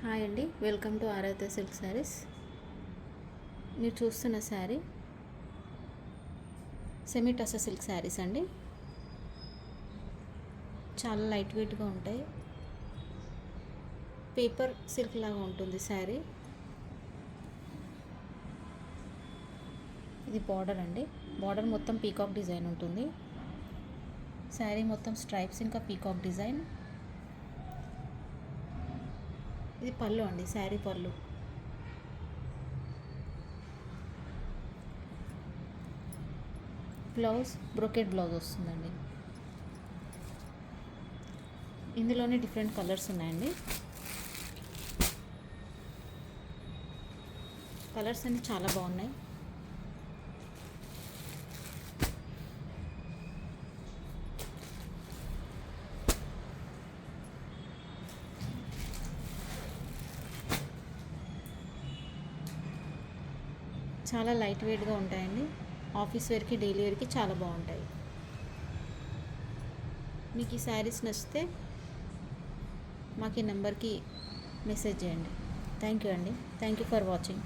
Hi అండి, welcome to Aaradhya silk saris. మీరు చూస్తున్న శారీ సెమీ టస్సర్ సిల్క్ శారీస్ అండి. చాలా లైట్ వెయిట్గా ఉంటాయి. పేపర్ సిల్క్ లాగా ఉంటుంది శారీ. ఇది బార్డర్ అండి. బార్డర్ మొత్తం పీకాక్ డిజైన్ ఉంటుంది. శారీ మొత్తం స్ట్రైప్స్ ఇంకా పీకాక్ డిజైన్. ఇది పళ్ళు అండి, శారీ పళ్ళు. బ్లౌజ్ బ్రోకెట్ బ్లౌజ్ వస్తుందండి. ఇందులోనే డిఫరెంట్ కలర్స్ ఉన్నాయండి. కలర్స్ అన్ని చాలా బాగున్నాయి. చాలా లైట్ వెయిట్గా ఉంటాయండి. ఆఫీస్ వేర్కి, డైలీ వేర్కి చాలా బాగుంటాయి. మీకు ఈ శారీస్ నచ్చితే మాకు ఈ నెంబర్కి మెసేజ్ చేయండి. థ్యాంక్ యూ అండి. Thank you for watching.